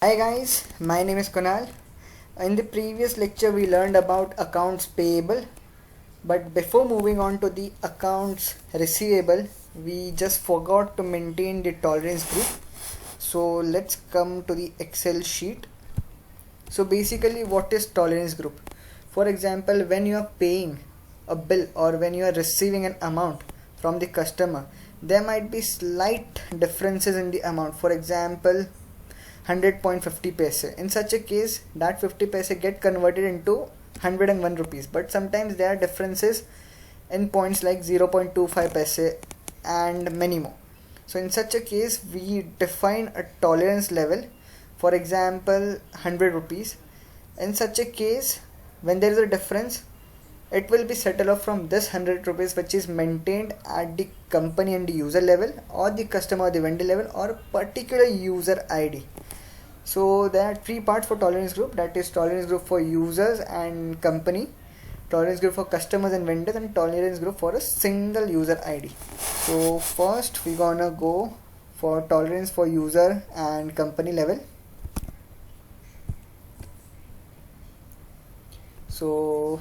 Hi guys, my name is Kunal. In the previous lecture we learned about accounts payable, but before moving on to the accounts receivable we just forgot to maintain the tolerance group. So let's come to the Excel sheet. So basically, what is tolerance group? For example, when you are paying a bill or when you are receiving an amount from the customer, there might be slight differences in the amount. For example, 100.50 paise. In such a case, that 50 paise get converted into 101 rupees, but sometimes there are differences in points like 0.25 paise and many more. So in such a case, we define a tolerance level, for example 100 rupees. In such a case, when there is a difference, it will be settled off from this 100 rupees which is maintained at the company and the user level, or the customer or the vendor level, or a particular user ID. So there are three parts for tolerance group, that is tolerance group for users and company, tolerance group for customers and vendors, and tolerance group for a single user ID. So first we're gonna go for tolerance for user and company level. So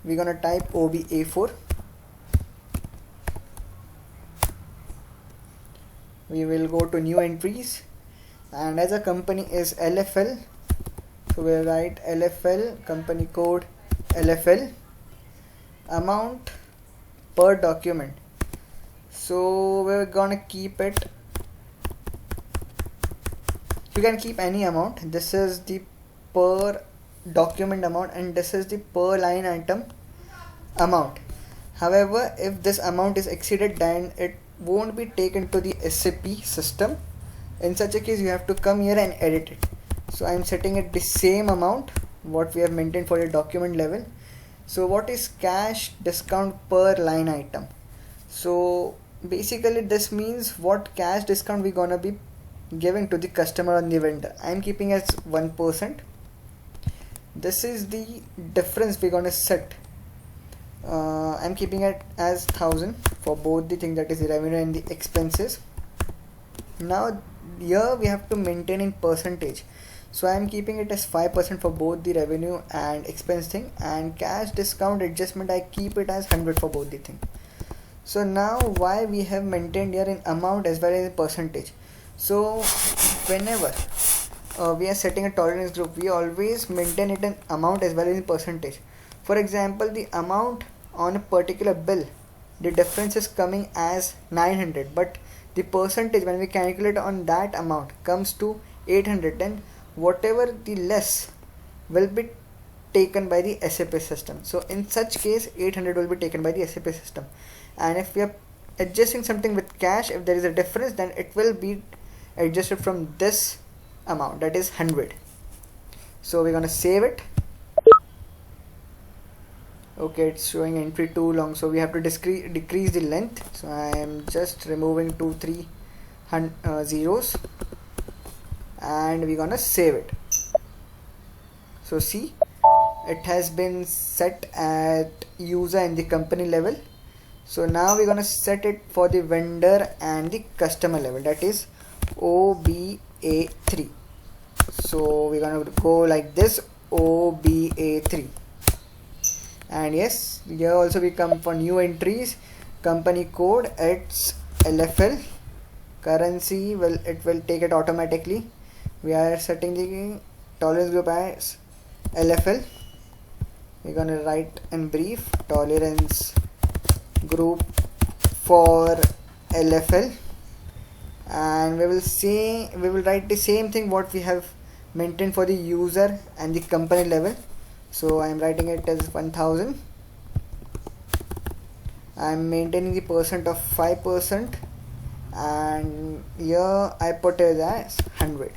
we're gonna type OB4. We will go to new entries, and as a company is LFL, so we'll write LFL, company code LFL, amount per document. So we're gonna keep it, you can keep any amount. This is the per document amount and this is the per line item amount. However, if this amount is exceeded, then it won't be taken to the SAP system. In such a case, you have to come here and edit it. So I'm setting it the same amount what we have maintained for the document level. So what is cash discount per line item? So basically this means what cash discount we're gonna be giving to the customer and the vendor. I'm keeping as 1%. This is the difference we're gonna set. I'm keeping it as 1000 for both the thing, that is the revenue and the expenses. Now here we have to maintain in percentage, so I'm keeping it as 5% for both the revenue and expense thing, and cash discount adjustment I keep it as 100 for both the thing. So now why we have maintained here in amount as well as in percentage? So whenever we are setting a tolerance group, we always maintain it in amount as well as in percentage. For example, the amount on a particular bill, the difference is coming as 900, but the percentage when we calculate on that amount comes to 800, then whatever the less will be taken by the SAP system. So in such case 800 will be taken by the SAP system, and if we are adjusting something with cash, if there is a difference, then it will be adjusted from this amount, that is 100. So we're gonna save it. Okay, it's showing entry too long, so we have to decrease the length. So I am just removing 2-3 zeros, and we're gonna save it. So see, it has been set at user and the company level. So now we're gonna set it for the vendor and the customer level, that is OBA3. So we're gonna go like this, OBA3. And yes, here also we come for new entries. Company code, it's LFL. Currency, well, it will take it automatically. We are setting the tolerance group as LFL. We're gonna write in brief tolerance group for LFL, and we will write the same thing what we have maintained for the user and the company level. So I am writing it as 1000. I am maintaining the percent of 5%, and here I put it as 100.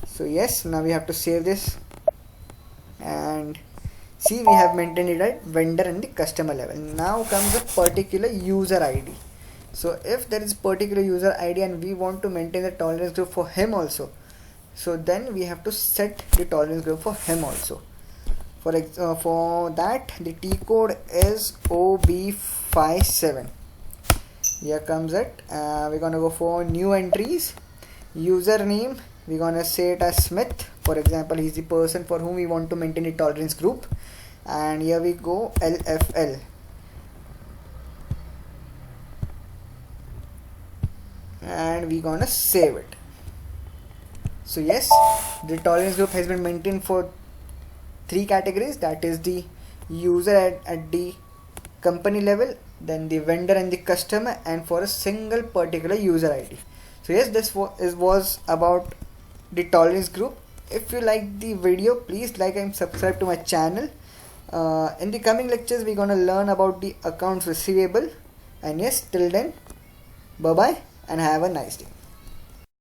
So yes, now we have to save this, and see, we have maintained it at vendor and the customer level. Now comes a particular user ID. So if there is particular user ID and we want to maintain the tolerance group for him also, so then we have to set the tolerance group for him also. For that, the T code is OB57. Here comes it. We're gonna go for new entries. Username, we're gonna say it as Smith. For example, he's the person for whom we want to maintain a tolerance group, and here we go LFL, and we're gonna save it. So yes, the tolerance group has been maintained for 3 categories, that is the user at the company level, then the vendor and the customer, and for a single particular user ID. So yes, this was about the tolerance group. If you like the video, please like and subscribe to my channel. In the coming lectures, we're gonna learn about the accounts receivable. And yes, till then, bye bye and have a nice day.